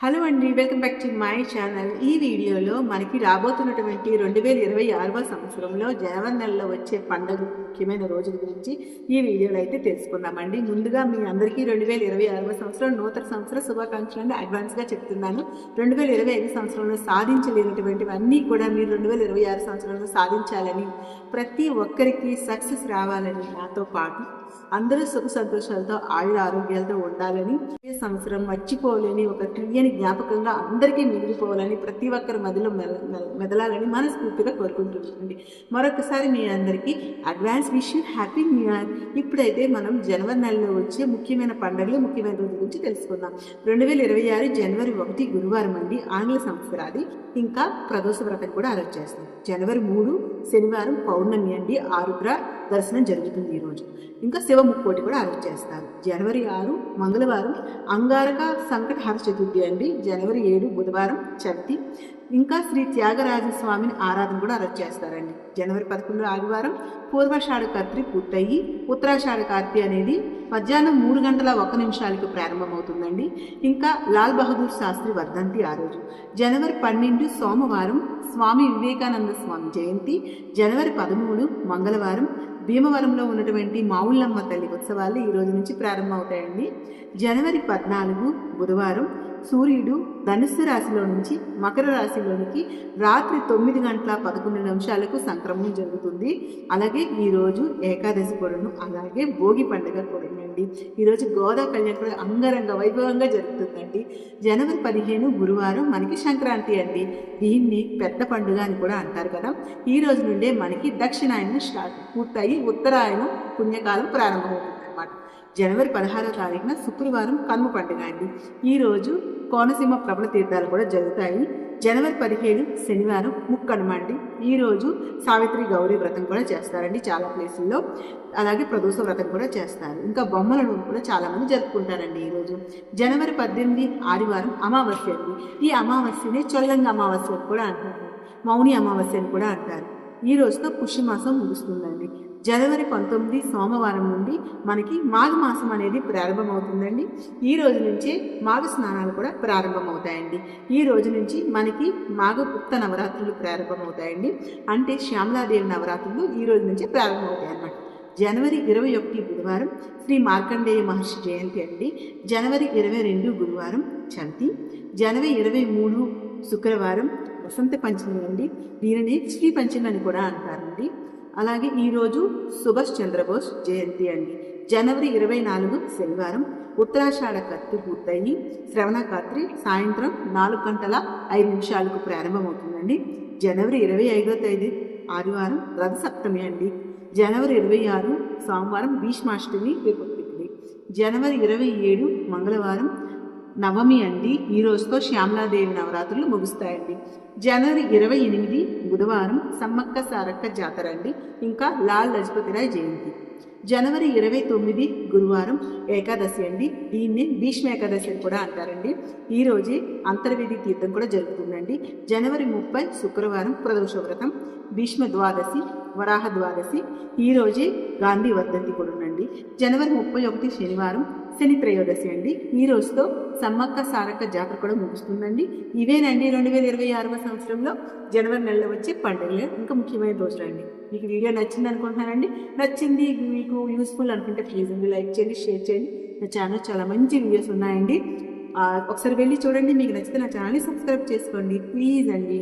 Hello అండి, welcome back to my channel. ఈ వీడియోలో మనకి రాబోతున్నటువంటి 2026వ సంవత్సరంలో జనవరి నెలలో వచ్చే పండుగ ముఖ్యమైన రోజుల గురించి ఈ వీడియోలో అయితే తెలుసుకున్నామండి. ముందుగా మీ అందరికీ 2026వ సంవత్సరం నూతన సంవత్సర శుభాకాంక్షలను అడ్వాన్స్గా చెప్తున్నాను. 2025 సంవత్సరంలో సాధించలేనటువంటివన్నీ కూడా మీరు 2026 సంవత్సరంలో సాధించాలని, ప్రతి ఒక్కరికి సక్సెస్ రావాలని, నాతో పాటు అందరూ సుఖ సంతోషాలతో ఆయుర ఆరోగ్యాలతో ఉండాలని, ఈ సంవత్సరం మర్చిపోలేని ఒక తీయని జ్ఞాపకంగా అందరికీ మిగిలిపోవాలని, ప్రతి ఒక్కరి మధ్యలో మెదలాలని మనస్ఫూర్తిగా కోరుకుంటుంటుంది. మరొకసారి మీ అందరికీ advance wish happy new year. ఇప్పుడైతే మనం జనవరి నెలలో వచ్చే ముఖ్యమైన పండుగలు, ముఖ్యమైన రోజుల గురించి తెలుసుకుందాం. 2026 జనవరి 1 గురువారం అండి, ఆంగ్ల సంవత్సరాది. ఇంకా ప్రదోష వ్రతం కూడా అరెస్ట్ చేస్తాం. జనవరి 3 శనివారం పౌర్ణమి అండి, ఆరుద్ర దర్శనం జరుగుతుంది ఈరోజు. ఇంకా శివ ముక్కోటి కూడా అరెస్ట్ చేస్తారు. జనవరి 6 మంగళవారం అంగారక సంకటహర చతుర్థి అండి. జనవరి 7 బుధవారం చవితి. ఇంకా శ్రీ త్యాగరాజ స్వామిని ఆరాధన కూడా అరెస్ట్ చేస్తారండి. జనవరి 11 ఆదివారం పూర్వాషాఢ కర్త్రి పూర్తయి ఉత్తరాషాఢ కార్తీ అనేది మధ్యాహ్నం 3:01 ప్రారంభమవుతుందండి. ఇంకా లాల్ బహదూర్ శాస్త్రి వర్ధంతి ఆ రోజు. జనవరి 12 సోమవారం స్వామి వివేకానంద స్వామి జయంతి. జనవరి 13 మంగళవారం భీమవరంలో ఉన్నటువంటి మావుళ్ళమ్మ తల్లి ఉత్సవాలు ఈ రోజు నుంచి ప్రారంభమవుతాయండి. జనవరి 14 బుధవారం సూర్యుడు ధనుస్సు రాశిలో నుంచి మకర రాశిలోనికి రాత్రి 9:11 సంక్రమణం జరుగుతుంది. అలాగే ఈరోజు ఏకాదశి కూడాను, అలాగే భోగి పండుగ కూడానండి. ఈరోజు గోదా కళ్యాణం కూడా అంగరంగ వైభవంగా జరుగుతుందండి. జనవరి 15 గురువారం మనకి సంక్రాంతి అండి. దీన్ని పెద్ద పండుగ అని కూడా అంటారు కదా. ఈ రోజు నుండే మనకి దక్షిణాయనం స్టార్ట్ పూర్తయి ఉత్తరాయణం పుణ్యకాలం ప్రారంభమవుతుంది అన్నమాట. జనవరి 16వ తారీఖున శుక్రవారం కనుమ పండుగ అండి. ఈరోజు కోనసీమ ప్రబల తీర్థాలు కూడా జరుగుతాయి. జనవరి 17 శనివారం ముక్కనుమ అండి. ఈరోజు సావిత్రి గౌరీ వ్రతం కూడా చేస్తారండి చాలా ప్లేసుల్లో. అలాగే ప్రదోష వ్రతం కూడా చేస్తారు. ఇంకా బొమ్మలను కూడా చాలామంది జరుపుకుంటారండి ఈరోజు. జనవరి 18 ఆదివారం అమావాస్య అండి. ఈ అమావాస్యనే చొల్లంగి అమావాస్య కూడా అంటారు, మౌని అమావాస్య అని కూడా అంటారు. ఈ రోజుతో పుష్యమాసం ముగుస్తుందండి. జనవరి 19 సోమవారం నుండి మనకి మాఘమాసం అనేది ప్రారంభమవుతుందండి. ఈ రోజు నుంచే మాఘ స్నానాలు కూడా ప్రారంభమవుతాయండి. ఈ రోజు నుంచి మనకి మాఘగుప్త నవరాత్రులు ప్రారంభమవుతాయండి. అంటే శ్యామలాదేవి నవరాత్రులు ఈ రోజు నుంచి ప్రారంభమవుతాయి అన్నమాట. జనవరి 21 బుధవారం శ్రీ మార్కండేయ మహర్షి జయంతి అండి. జనవరి 22 గురువారం చవితి. జనవరి 23 శుక్రవారం వసంత పంచమి అండి. దీనిని శ్రీ పంచమి అని కూడా అంటారండి. అలాగే ఈరోజు సుభాష్ చంద్రబోస్ జయంతి అండి. జనవరి 24 శనివారం ఉత్తరాషాఢ కర్తీ పూర్తయి శ్రవణ కర్తీ సాయంత్రం 4:05 ప్రారంభమవుతుందండి. జనవరి 25వ తేదీ ఆదివారం రథ సప్తమి అండి. జనవరి 26 సోమవారం భీష్మాష్టమి రిపబ్లిక్ డే. జనవరి 27 మంగళవారం నవమి అండి. ఈ రోజుతో శ్యామలాదేవి నవరాత్రులు ముగుస్తాయండి. జనవరి 28 బుధవారం సమ్మక్క సారక్క జాతర అండి. ఇంకా లాల్ లజపతిరాయ్ జయంతి. జనవరి 29 గురువారం ఏకాదశి అండి. దీన్నే భీష్మ ఏకాదశి అని కూడా అంటారండి. ఈరోజే అంతర్వేది తీర్థం కూడా జరుగుతుందండి. జనవరి 30 శుక్రవారం ప్రదోష వ్రతం. భీష్మ ద్వాదశి, వరాహ ద్వాదశి. ఈరోజే గాంధీ వర్ధంతి కూడా ఉందండి. జనవరి 31 శనివారం శని త్రయోదశి అండి. ఈ రోజుతో సమ్మక్క సారక్క జాతర కూడా ముగుస్తుందండి. ఇవేనండి 2026వ సంవత్సరంలో జనవరి నెలలో వచ్చే పండుగలు, ఇంకా ముఖ్యమైన రోజులు అండి. మీకు వీడియో నచ్చింది అనుకుంటున్నానండి. నచ్చింది, మీకు యూస్ఫుల్ అనుకుంటే ప్లీజ్ అండి లైక్ చేయండి, షేర్ చేయండి. నా ఛానల్ చాలా మంచి వీడియోస్ ఉన్నాయండి. ఒకసారి వెళ్ళి చూడండి. మీకు నచ్చితే నా ఛానల్ని సబ్స్క్రైబ్ చేసుకోండి ప్లీజ్ అండి.